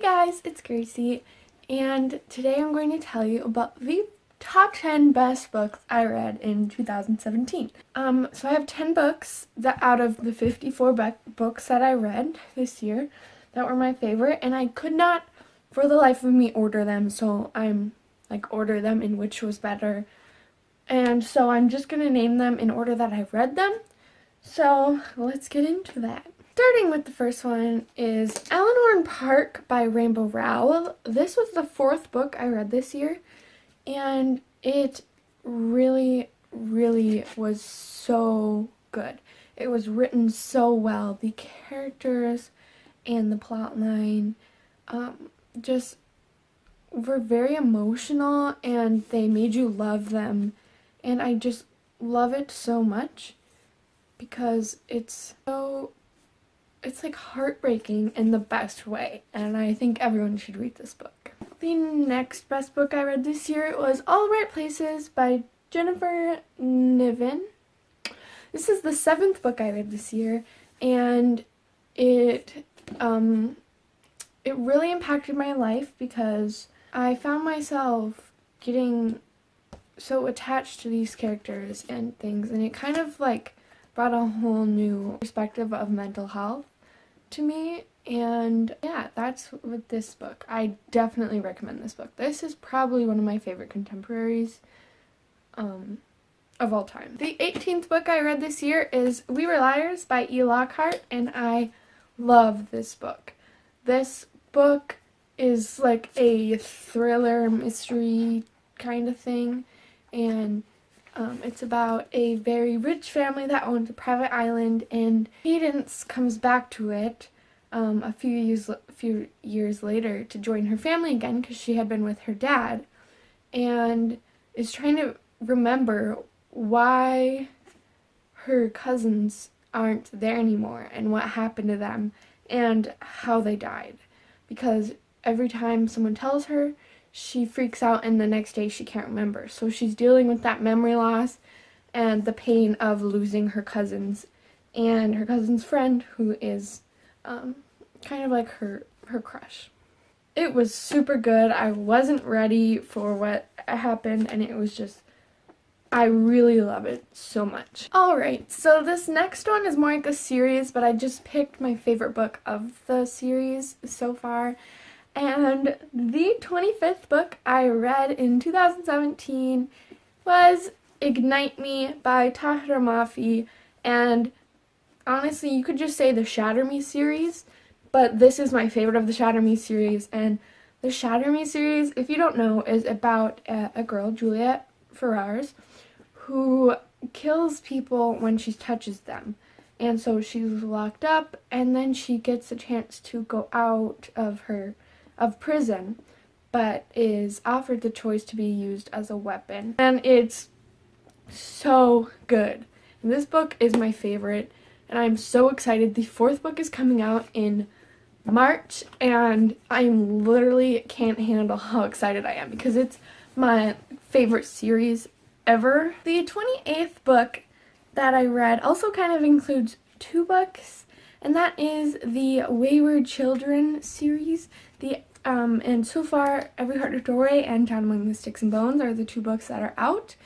guys, it's Gracie, and today I'm going to tell you about the top 10 best books I read in 2017. So I have 10 books that out of the 54 books that I read this year that were my favorite, and I could not for the life of me order them, so I'm order them in which was better. And so I'm just going to name them in order that I've read them. So let's get into that. Starting with the first one is Eleanor Park by Rowell. This was the 4th book I read this year, and it really was so good. It was written so well. The characters and the plot line just were very emotional, and they made you love them, and I just love it so much because it's like heartbreaking in the best way, and I think everyone should read this book. The next best book I read this year was All the Right Places by Niven. This is the 7th book I read this year, and it really impacted my life because I found myself getting so attached to these characters and things, and it kind of brought a whole new perspective of mental health to me. And yeah, that's with this book. I definitely recommend this book. This is probably one of my favorite contemporaries of all time. The 18th book I read this year is We Were Liars by Lockhart, and I love this book. This book is like a thriller mystery kind of thing, and it's about a very rich family that owns a private island, and Cadence comes back to it a few years later to join her family again because she had been with her dad, and is trying to remember why her cousins aren't there anymore and what happened to them and how they died, because every time someone tells her, she freaks out, and the next day she can't remember. So she's dealing with that memory loss and the pain of losing her cousins and her cousin's friend, who is kind of like her crush. It was super good. I wasn't ready for what happened, and it was just, I really love it so much. Alright, so this next one is more like a series, but I just picked my favorite book of the series so far. And the 25th book I read in 2017 was Ignite Me by Tahereh Mafi, and honestly, you could just say the Shatter Me series, but this is my favorite of the Shatter Me series. And the Shatter Me series, if you don't know, is about a girl, Juliet Ferrars, who kills people when she touches them. And so she's locked up, and then she gets a chance to go out of prison, but is offered the choice to be used as a weapon. And it's so good. And this book is my favorite, and I'm so excited. The 4th book is coming out in March, and I literally can't handle how excited I am because it's my favorite series ever. The 28th book that I read also kind of includes 2 books, and that is the Wayward Children series. And so far, Every Heart of Doorway and Down Among the Sticks and Bones are the 2 books that are out.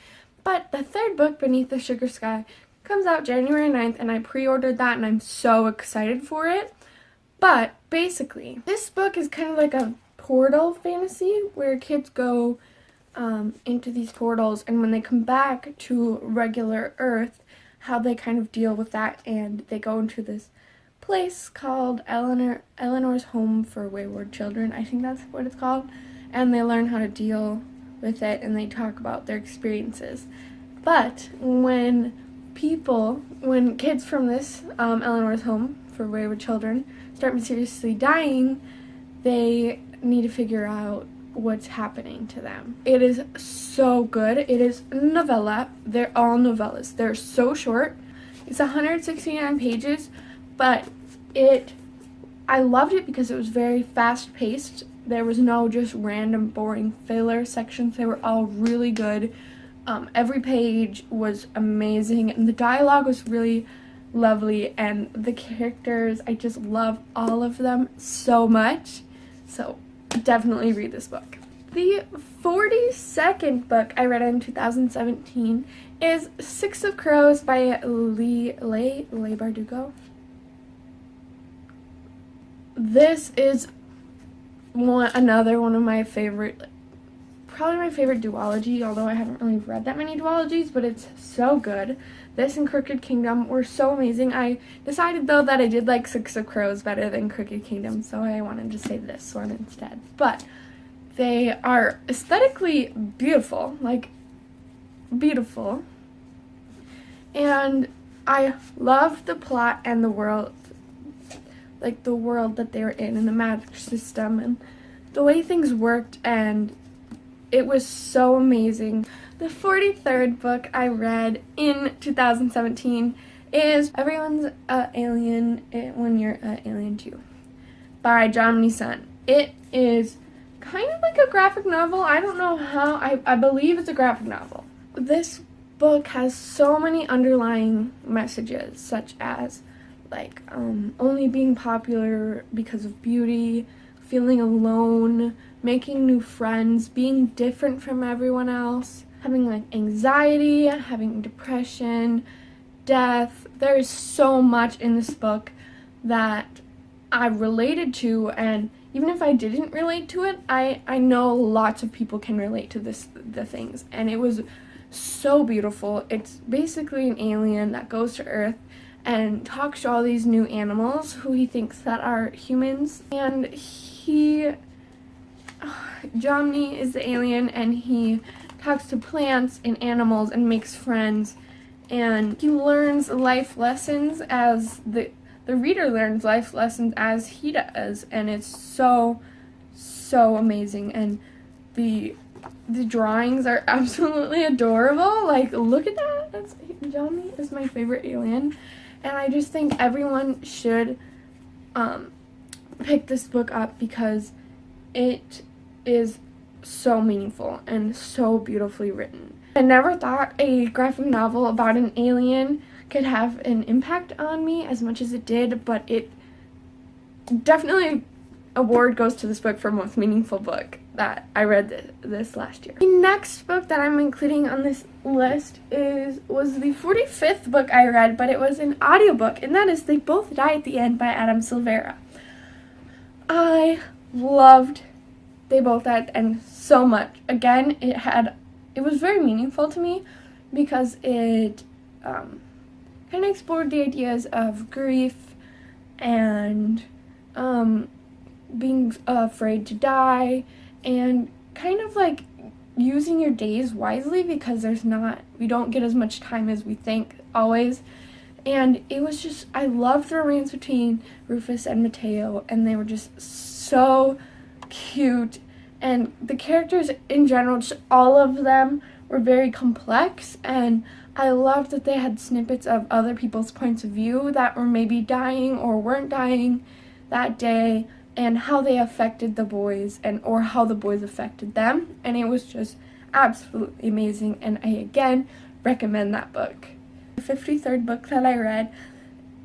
But the 3rd book, Beneath the Sugar Sky, comes out January 9th, and I pre-ordered that, and I'm so excited for it. But basically, this book is kind of like a portal fantasy where kids go into these portals, and when they come back to regular Earth, how they kind of deal with that, and they go into this place called Eleanor's Home for Wayward Children, I think that's what it's called, and they learn how to deal with it, and they talk about their experiences. But when kids from this Eleanor's Home for Wayward Children start mysteriously dying, they need to figure out what's happening to them. It is so good. It is novella. They're all novellas. They're so short. It's 169 pages, but I loved it because it was very fast-paced. There was no just random boring filler sections. They were all really good. Every page was amazing, and the dialogue was really lovely, and the characters, I just love all of them so much. So definitely read this book. The 42nd book I read in 2017 is Six of Crows by Leigh Bardugo. This is another one of my favorite, probably my favorite duology, although I haven't really read that many duologies, but it's so good. This and Crooked Kingdom were so amazing. I decided, though, that I did like Six of Crows better than Crooked Kingdom, so I wanted to say this one instead. But they are aesthetically beautiful, like, beautiful. And I loved the plot and the world, like the world that they were in and the magic system and the way things worked, and it was so amazing. The 43rd book I read in 2017 is Everyone's Alien When You're Alien Too by Jomny. It is kind of like a graphic novel. I don't know how. I believe it's a graphic novel. This book has so many underlying messages, such as like only being popular because of beauty, feeling alone, making new friends, being different from everyone else, having like anxiety, having depression, death. There is so much in this book that I related to, and even if I didn't relate to it, I know lots of people can relate to the things, and it was so beautiful. It's basically an alien that goes to Earth and talks to all these new animals who he thinks that are humans, and Jomny is the alien, and he talks to plants and animals and makes friends, and he learns life lessons as the reader learns life lessons as he does, and it's so amazing. And the drawings are absolutely adorable. Like, look at that. Jomny is my favorite alien, and I just think everyone should pick this book up because it is so meaningful and so beautifully written. I never thought a graphic novel about an alien could have an impact on me as much as it did, but it definitely, award goes to this book for most meaningful book that I read this last year. The next book that I'm including on this list was the 45th book I read, but it was an audiobook, and that is They Both Die at the End by Silvera. I loved They Both Die at the End so much. Again, it was very meaningful to me because it kind of explored the ideas of grief and being afraid to die, and kind of like using your days wisely because we don't get as much time as we think always. And it was just, I loved the romance between Rufus and Mateo, and they were just so cute, and the characters in general, just all of them were very complex, and I loved that they had snippets of other people's points of view that were maybe dying or weren't dying that day, and how they affected the boys, or how the boys affected them, and it was just absolutely amazing, and I again recommend that book. The 53rd book that I read,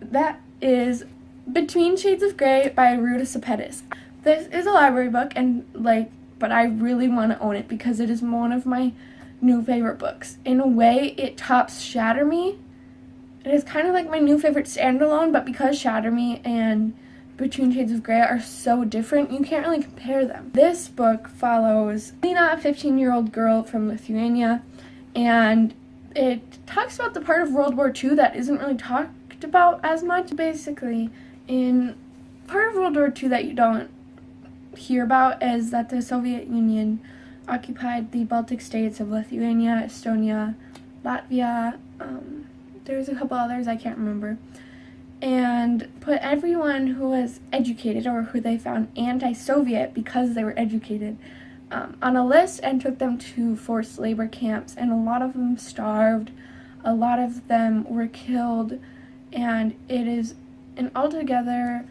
that is Between Shades of Grey by Ruta Sepetys. This is a library book, but I really want to own it because it is one of my new favorite books. In a way, it tops Shatter Me. It is kind of like my new favorite standalone, but because Shatter Me and Between Shades of Grey are so different, you can't really compare them. This book follows Lena, a 15-year-old girl from Lithuania, and it talks about the part of World War II that isn't really talked about as much. Basically, in part of World War II that you don't hear about is that the Soviet Union occupied the Baltic states of Lithuania, Estonia, Latvia, there's a couple others I can't remember, and put everyone who was educated or who they found anti-Soviet because they were educated on a list and took them to forced labor camps, and a lot of them starved, a lot of them were killed, and it is an altogether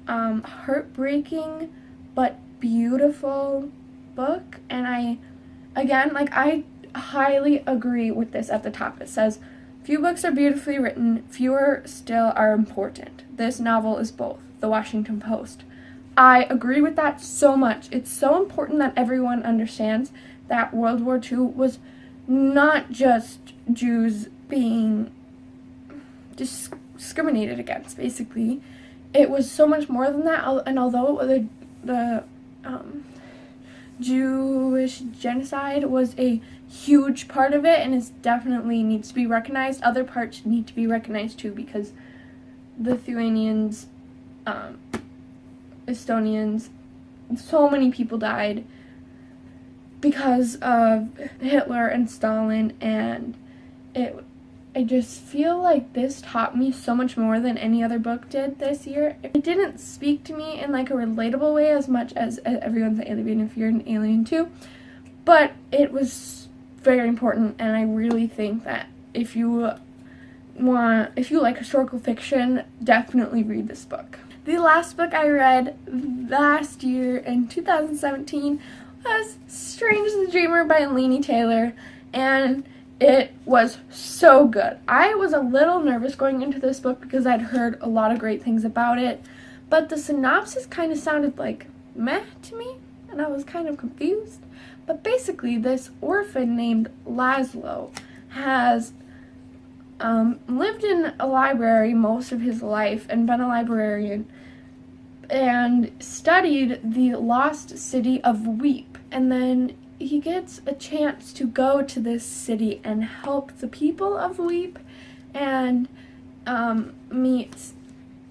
heartbreaking but beautiful book. And I highly agree with this at the top. It says, few books are beautifully written, fewer still are important. This novel is both. The Washington Post. I agree with that so much. It's so important that everyone understands that World War II was not just Jews being discriminated against, basically. It was so much more than that, and although the Jewish genocide was a huge part of it and is definitely needs to be recognized, other parts need to be recognized too, because the Lithuanians, Estonians, so many people died because of Hitler and Stalin, and I just feel like this taught me so much more than any other book did this year. It didn't speak to me in like a relatable way as much as Everyone's an Alien if you're an alien too, but it was very important, and I really think that if you like historical fiction, definitely read this book. The last book I read last year in 2017 was Strange the Dreamer by Laini Taylor, and it was so good. I was a little nervous going into this book because I'd heard a lot of great things about it, but the synopsis kind of sounded like meh to me, and I was kind of confused. But basically, this orphan named Laszlo has lived in a library most of his life and been a librarian and studied the lost city of Weep, and then he gets a chance to go to this city and help the people of Weep and meets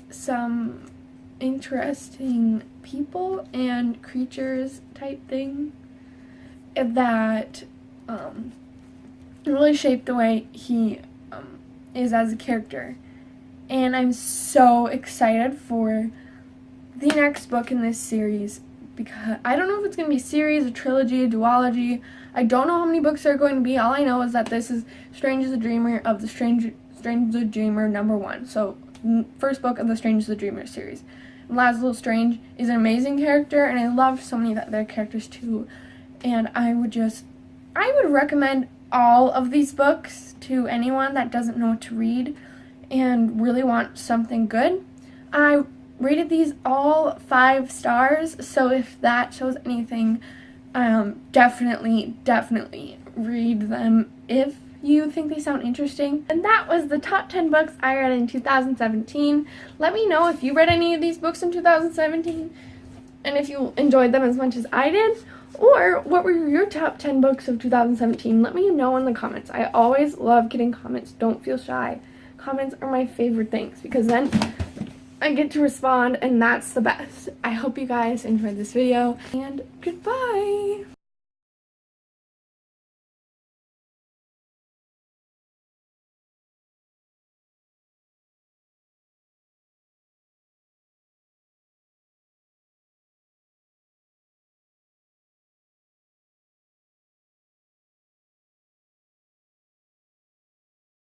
some interesting people and creatures type thing that really shaped the way he is as a character. And I'm so excited for the next book in this series, because I don't know if it's going to be a series, a trilogy, a duology. I don't know how many books there are going to be. All I know is that this is Strange the Dreamer of the Strange the Dreamer #1. So, first book of the Strange the Dreamer series. Laszlo Strange is an amazing character, and I love so many of their characters too. And I would recommend all of these books to anyone that doesn't know what to read and really want something good. I rated these all 5 stars, so if that shows anything, definitely read them if you think they sound interesting. And that was the top 10 books I read in 2017. Let me know if you read any of these books in 2017 and if you enjoyed them as much as I did, or what were your top 10 books of 2017. Let me know in the comments. I always love getting comments. Don't feel shy. Comments are my favorite things because then I get to respond, and that's the best. I hope you guys enjoyed this video, and goodbye!